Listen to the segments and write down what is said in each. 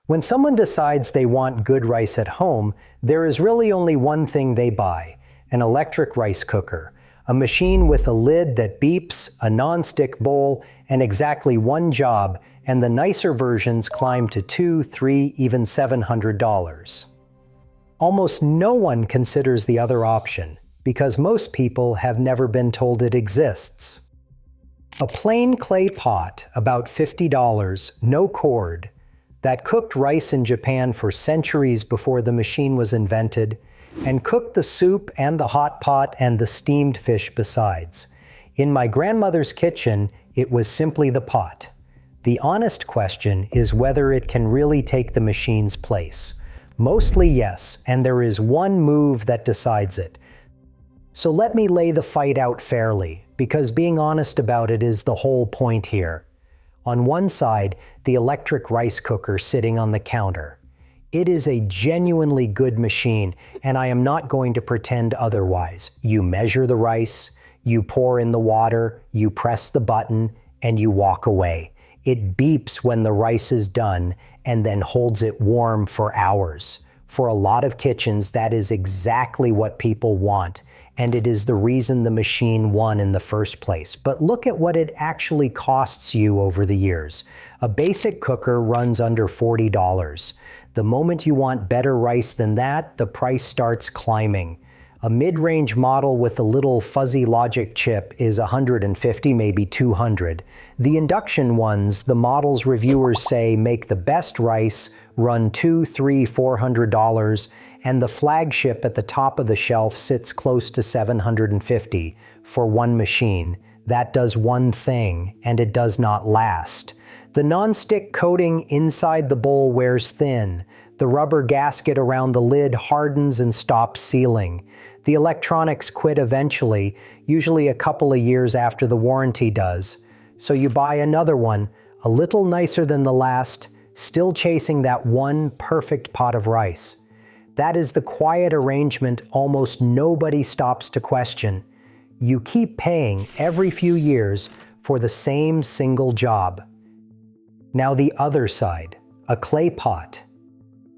When someone decides they want good rice at home, there is really only one thing they buy: an electric rice cooker. A machine with a lid that beeps, a non-stick bowl, and exactly one job, and the nicer versions climb to $200, $300, even $700. Almost no one considers the other option, because most people have never been told it exists. A plain clay pot, about $50, no cord, that cooked rice in Japan for centuries before the machine was invented, and cooked the soup and the hot pot and the steamed fish besides. In my grandmother's kitchen, it was simply the pot. The honest question is whether it can really take the machine's place. Mostly yes, and there is one move that decides it. So let me lay the fight out fairly, because being honest about it is the whole point here. On one side, the electric rice cooker sitting on the counter. It is a genuinely good machine, and I am not going to pretend otherwise. You measure the rice, you pour in the water, you press the button, and you walk away. It beeps when the rice is done and then holds it warm for hours. For a lot of kitchens, that is exactly what people want, and it is the reason the machine won in the first place. But look at what it actually costs you over the years. A basic cooker runs under $40. The moment you want better rice than that, the price starts climbing. A mid-range model with a little fuzzy logic chip is $150, maybe $200. The induction ones, the models reviewers say make the best rice, run $200, $300, $400, and the flagship at the top of the shelf sits close to $750 for one machine. That does one thing, and it does not last. The non-stick coating inside the bowl wears thin. The rubber gasket around the lid hardens and stops sealing. The electronics quit eventually, usually a couple of years after the warranty does. So you buy another one, a little nicer than the last, still chasing that one perfect pot of rice. That is the quiet arrangement almost nobody stops to question. You keep paying every few years for the same single job. Now the other side, a clay pot.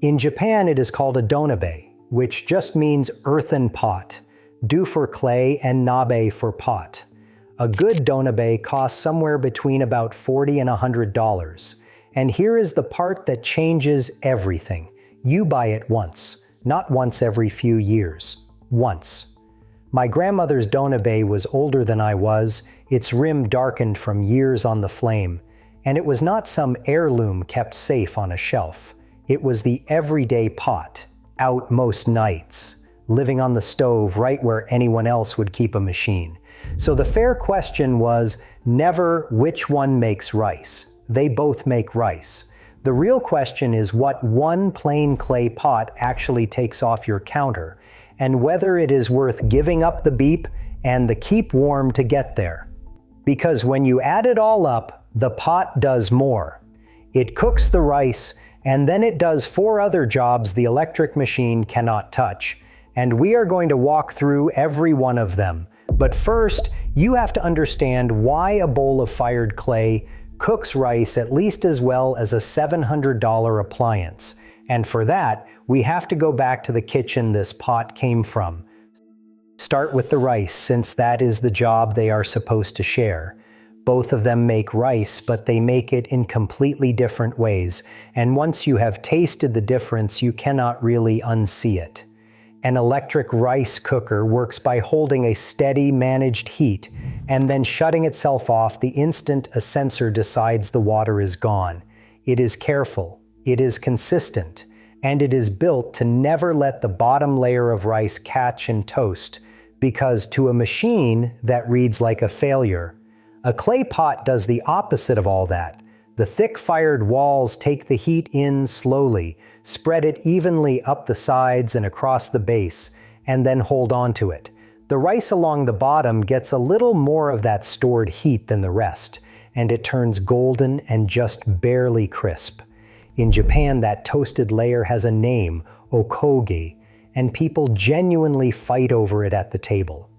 In Japan it is called a donabe, which just means earthen pot, do for clay and nabe for pot. A good donabe costs somewhere between about $40 and $100. And here is the part that changes everything. You buy it once, not once every few years. Once. My grandmother's donabe was older than I was, its rim darkened from years on the flame, and it was not some heirloom kept safe on a shelf. It was the everyday pot, out most nights, living on the stove right where anyone else would keep a machine. So the fair question was never which one makes rice. They both make rice. The real question is what one plain clay pot actually takes off your counter, and whether it is worth giving up the beep and the keep warm to get there. Because when you add it all up, the pot does more. It cooks the rice, and then it does 4 other jobs the electric machine cannot touch. And we are going to walk through every one of them. But first, you have to understand why a bowl of fired clay cooks rice at least as well as a $700 appliance. And for that, we have to go back to the kitchen this pot came from. Start with the rice, since that is the job they are supposed to share. Both of them make rice, but they make it in completely different ways, and once you have tasted the difference, you cannot really unsee it. An electric rice cooker works by holding a steady, managed heat, and then shutting itself off the instant a sensor decides the water is gone. It is careful, it is consistent, and it is built to never let the bottom layer of rice catch and toast, because to a machine, that reads like a failure. A clay pot does the opposite of all that. The thick fired walls take the heat in slowly, spread it evenly up the sides and across the base, and then hold on to it. The rice along the bottom gets a little more of that stored heat than the rest, and it turns golden and just barely crisp. In Japan, that toasted layer has a name, okoge, and people genuinely fight over it at the table.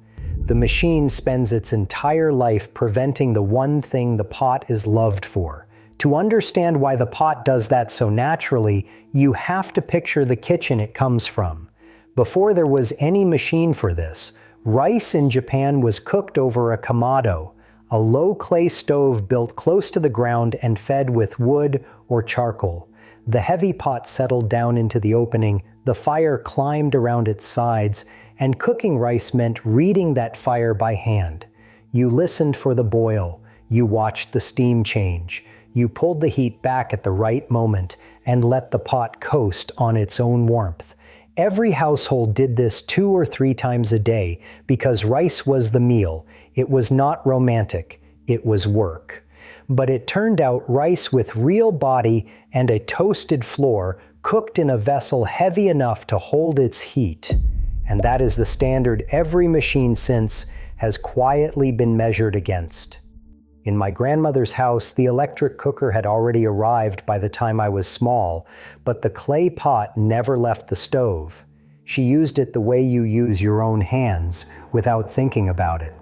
The machine spends its entire life preventing the one thing the pot is loved for, To understand why the pot does that so naturally, you have to picture the kitchen it comes from. Before there was any machine for this, rice in Japan was cooked over a kamado, a low clay stove built close to the ground and fed with wood or charcoal. The heavy pot settled down into the opening, the fire climbed around its sides, and cooking rice meant reading that fire by hand. You listened for the boil, you watched the steam change, you pulled the heat back at the right moment and let the pot coast on its own warmth. Every household did this 2 or 3 times a day because rice was the meal. It was not romantic, it was work. But it turned out rice with real body and a toasted floor cooked in a vessel heavy enough to hold its heat. And that is the standard every machine since has quietly been measured against. In my grandmother's house, the electric cooker had already arrived by the time I was small, but the clay pot never left the stove. She used it the way you use your own hands, without thinking about it.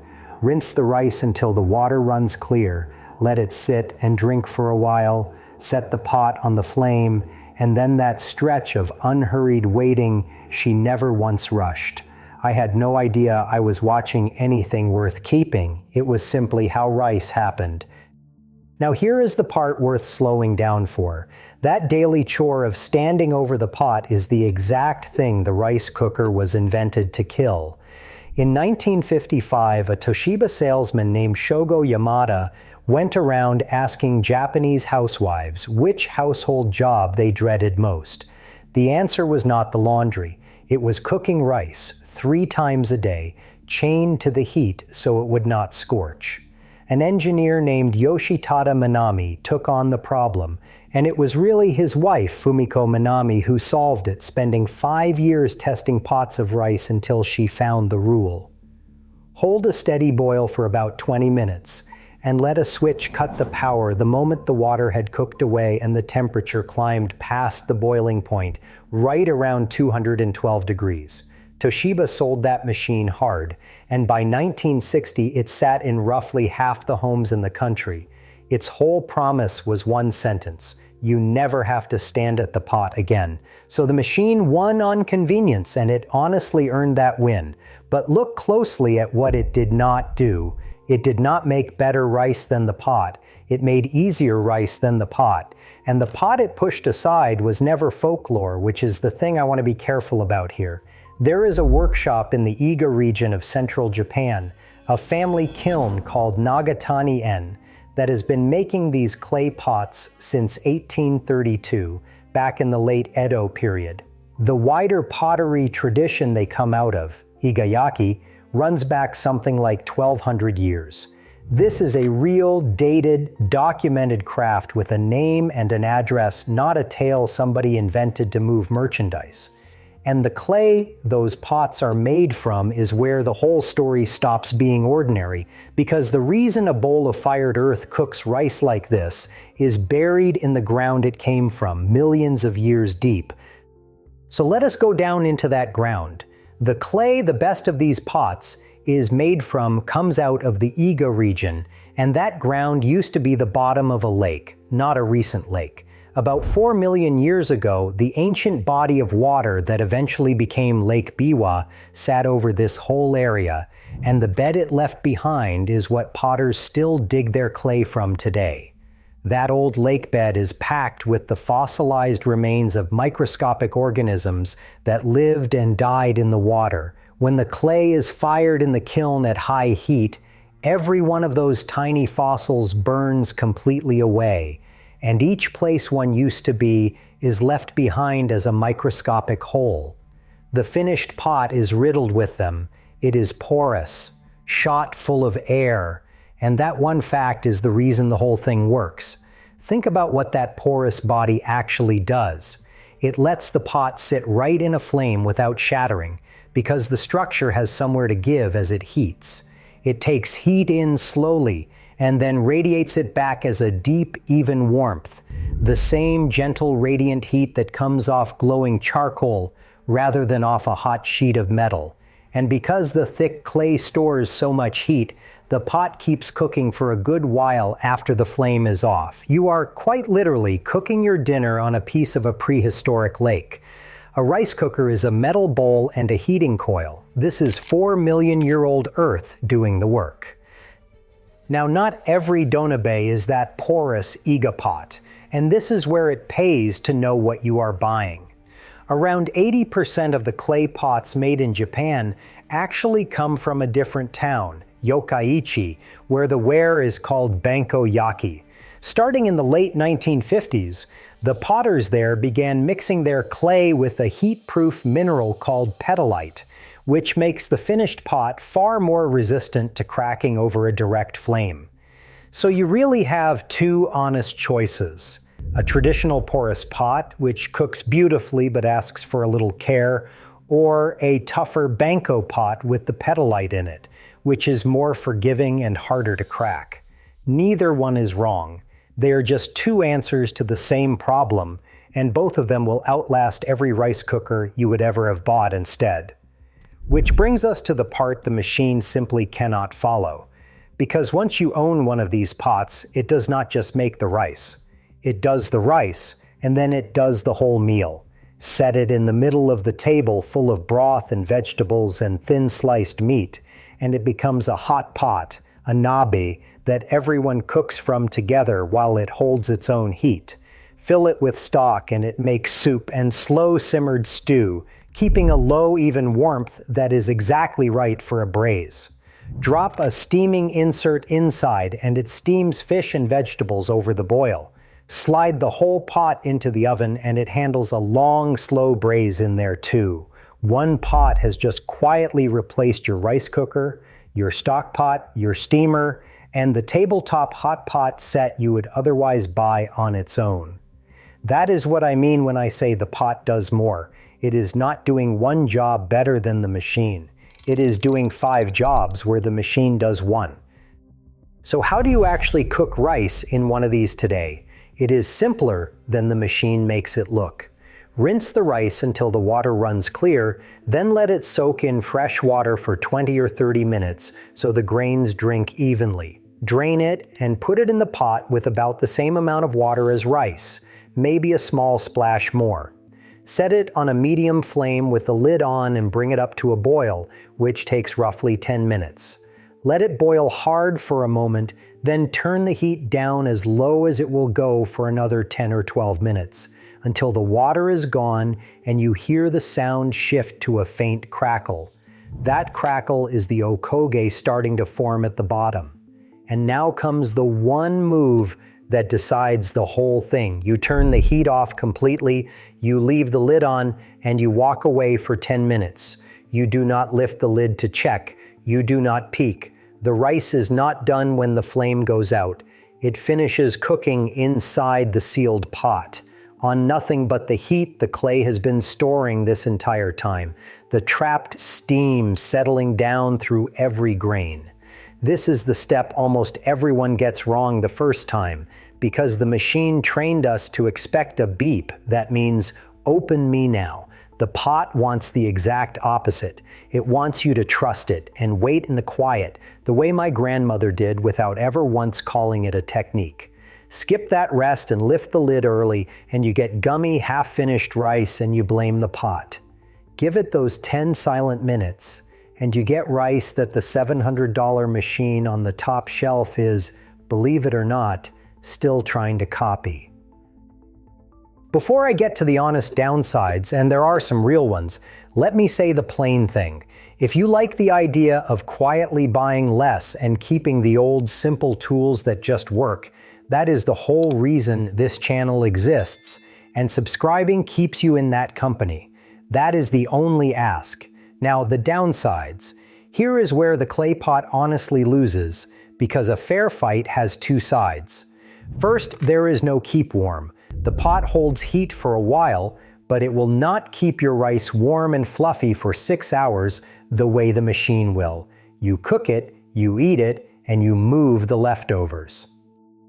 Rinse the rice until the water runs clear, let it sit and drink for a while, set the pot on the flame, and then that stretch of unhurried waiting she never once rushed. I had no idea I was watching anything worth keeping. It was simply how rice happened. Now here is the part worth slowing down for. That daily chore of standing over the pot is the exact thing the rice cooker was invented to kill. In 1955, a Toshiba salesman named Shogo Yamada went around asking Japanese housewives which household job they dreaded most. The answer was not the laundry. It was cooking rice 3 times a day, chained to the heat so it would not scorch. An engineer named Yoshitada Minami took on the problem, and it was really his wife, Fumiko Minami, who solved it, spending 5 years testing pots of rice until she found the rule. Hold a steady boil for about 20 minutes, and let a switch cut the power the moment the water had cooked away and the temperature climbed past the boiling point, right around 212 degrees. Toshiba sold that machine hard, and by 1960 it sat in roughly half the homes in the country. Its whole promise was one sentence: you never have to stand at the pot again. So the machine won on convenience, and it honestly earned that win. But look closely at what it did not do. It did not make better rice than the pot. It made easier rice than the pot. And the pot it pushed aside was never folklore, which is the thing I want to be careful about here. There is a workshop in the Iga region of central Japan, a family kiln called Nagatani-en, that has been making these clay pots since 1832, back in the late Edo period. The wider pottery tradition they come out of, Igayaki, runs back something like 1,200 years. This is a real, dated, documented craft with a name and an address, not a tale somebody invented to move merchandise. And the clay those pots are made from is where the whole story stops being ordinary, because the reason a bowl of fired earth cooks rice like this is buried in the ground it came from, millions of years deep. So let us go down into that ground. The clay the best of these pots is made from comes out of the Iga region, and that ground used to be the bottom of a lake, not a recent lake. About 4 million years ago, the ancient body of water that eventually became Lake Biwa sat over this whole area, and the bed it left behind is what potters still dig their clay from today. That old lake bed is packed with the fossilized remains of microscopic organisms that lived and died in the water. When the clay is fired in the kiln at high heat, every one of those tiny fossils burns completely away, and each place one used to be is left behind as a microscopic hole. The finished pot is riddled with them. It is porous, shot full of air, and that one fact is the reason the whole thing works. Think about what that porous body actually does. It lets the pot sit right in a flame without shattering, because the structure has somewhere to give as it heats. It takes heat in slowly, and then radiates it back as a deep, even warmth, the same gentle, radiant heat that comes off glowing charcoal rather than off a hot sheet of metal. And because the thick clay stores so much heat, the pot keeps cooking for a good while after the flame is off. You are quite literally cooking your dinner on a piece of a prehistoric lake. A rice cooker is a metal bowl and a heating coil. This is 4 million-year-old Earth doing the work. Now, not every donabe is that porous Iga pot, and this is where it pays to know what you are buying. Around 80% of the clay pots made in Japan actually come from a different town, Yokkaichi, where the ware is called banko yaki. Starting in the late 1950s, the potters there began mixing their clay with a heat-proof mineral called petalite, which makes the finished pot far more resistant to cracking over a direct flame. So you really have two honest choices. A traditional porous pot, which cooks beautifully but asks for a little care, or a tougher banko pot with the petalite in it, which is more forgiving and harder to crack. Neither one is wrong. They are just two answers to the same problem, and both of them will outlast every rice cooker you would ever have bought instead. Which brings us to the part the machine simply cannot follow. Because once you own one of these pots, it does not just make the rice. It does the rice, and then it does the whole meal. Set it in the middle of the table full of broth and vegetables and thin sliced meat, and it becomes a hot pot, a nabe, that everyone cooks from together while it holds its own heat. Fill it with stock and it makes soup and slow simmered stew, keeping a low even warmth that is exactly right for a braise. Drop a steaming insert inside and it steams fish and vegetables over the boil. Slide the whole pot into the oven and it handles a long, slow braise in there too. One pot has just quietly replaced your rice cooker, your stock pot, your steamer, and the tabletop hot pot set you would otherwise buy on its own. That is what I mean when I say the pot does more. It is not doing one job better than the machine. It is doing 5 jobs where the machine does 1. So how do you actually cook rice in one of these today? It is simpler than the machine makes it look. Rinse the rice until the water runs clear, then let it soak in fresh water for 20 or 30 minutes so the grains drink evenly. Drain it and put it in the pot with about the same amount of water as rice, maybe a small splash more. Set it on a medium flame with the lid on and bring it up to a boil, which takes roughly 10 minutes. Let it boil hard for a moment, then turn the heat down as low as it will go for another 10 or 12 minutes, until the water is gone and you hear the sound shift to a faint crackle. That crackle is the okoge starting to form at the bottom. And now comes the one move that decides the whole thing. You turn the heat off completely, you leave the lid on, and you walk away for 10 minutes. You do not lift the lid to check. You do not peek. The rice is not done when the flame goes out. It finishes cooking inside the sealed pot. On nothing but the heat the clay has been storing this entire time. The trapped steam settling down through every grain. This is the step almost everyone gets wrong the first time, because the machine trained us to expect a beep that means, "Open me now." The pot wants the exact opposite. It wants you to trust it and wait in the quiet, the way my grandmother did without ever once calling it a technique. Skip that rest and lift the lid early, and you get gummy, half-finished rice and you blame the pot. Give it those 10 silent minutes, and you get rice that the $700 machine on the top shelf is, believe it or not, still trying to copy. Before I get to the honest downsides, and there are some real ones, let me say the plain thing. If you like the idea of quietly buying less and keeping the old simple tools that just work, that is the whole reason this channel exists, and subscribing keeps you in that company. That is the only ask. Now, the downsides. Here is where the clay pot honestly loses, because a fair fight has 2 sides. First, there is no keep warm. The pot holds heat for a while, but it will not keep your rice warm and fluffy for 6 hours the way the machine will. You cook it, you eat it, and you move the leftovers.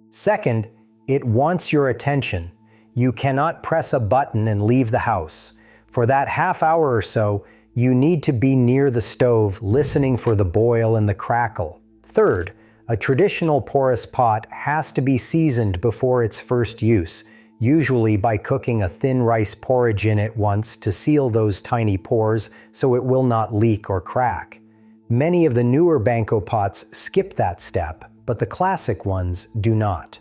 Second, it wants your attention. You cannot press a button and leave the house. For that half hour or so, You need to be near the stove, listening for the boil and the crackle. Third, a traditional porous pot has to be seasoned before its first use, usually by cooking a thin rice porridge in it once to seal those tiny pores so it will not leak or crack. Many of the newer banko pots skip that step, but the classic ones do not.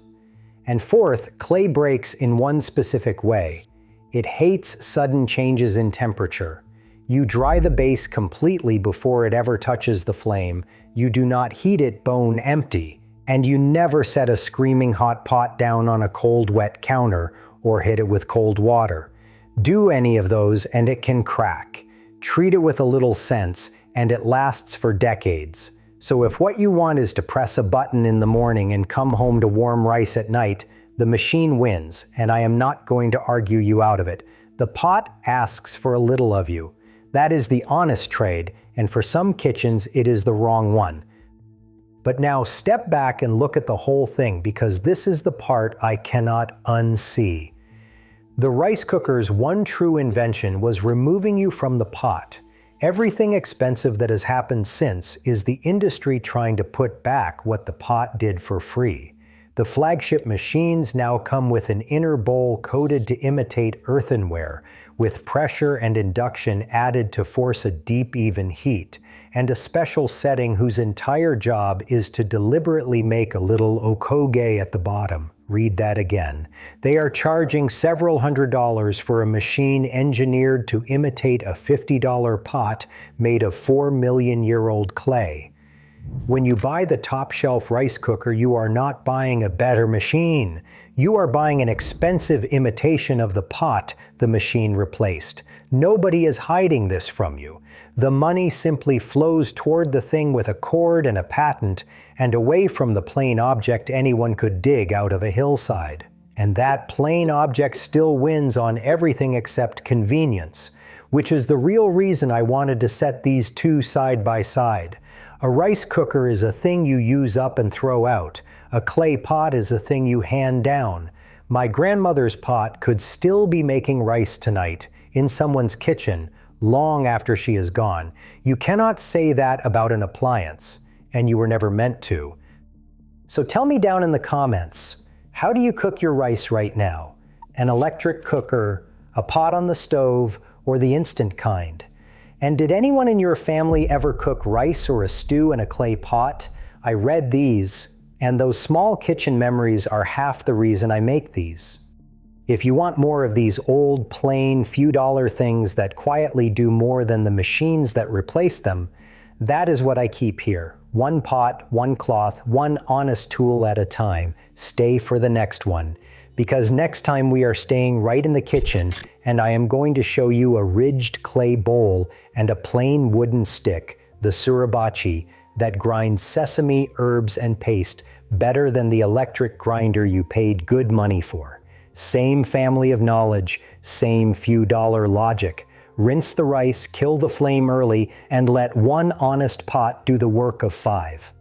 And fourth, clay breaks in one specific way. It hates sudden changes in temperature. You dry the base completely before it ever touches the flame, you do not heat it bone empty, and you never set a screaming hot pot down on a cold wet counter or hit it with cold water. Do any of those and it can crack. Treat it with a little sense and it lasts for decades. So if what you want is to press a button in the morning and come home to warm rice at night, the machine wins, and I am not going to argue you out of it. The pot asks for a little of you. That is the honest trade, and for some kitchens it is the wrong one. But now step back and look at the whole thing, because this is the part I cannot unsee. The rice cooker's one true invention was removing you from the pot. Everything expensive that has happened since is the industry trying to put back what the pot did for free. The flagship machines now come with an inner bowl coated to imitate earthenware, with pressure and induction added to force a deep, even heat, and a special setting whose entire job is to deliberately make a little okoge at the bottom. Read that again. They are charging several $100s for a machine engineered to imitate a $50 pot made of 4-million-year-old clay. When you buy the top-shelf rice cooker, you are not buying a better machine. You are buying an expensive imitation of the pot the machine replaced. Nobody is hiding this from you. The money simply flows toward the thing with a cord and a patent, and away from the plain object anyone could dig out of a hillside. And that plain object still wins on everything except convenience, which is the real reason I wanted to set these two side by side. A rice cooker is a thing you use up and throw out. A clay pot is a thing you hand down. My grandmother's pot could still be making rice tonight in someone's kitchen long after she is gone. You cannot say that about an appliance, and you were never meant to. So tell me down in the comments, how do you cook your rice right now? An electric cooker, a pot on the stove, or the instant kind? And did anyone in your family ever cook rice or a stew in a clay pot? I read these, and those small kitchen memories are half the reason I make these. If you want more of these old, plain, few-dollar things that quietly do more than the machines that replace them, that is what I keep here. One pot, one cloth, one honest tool at a time. Stay for the next one. Because next time we are staying right in the kitchen, and I am going to show you a ridged clay bowl and a plain wooden stick, the suribachi, that grinds sesame, herbs, and paste better than the electric grinder you paid good money for. Same family of knowledge, same few-dollar logic. Rinse the rice, kill the flame early, and let one honest pot do the work of 5.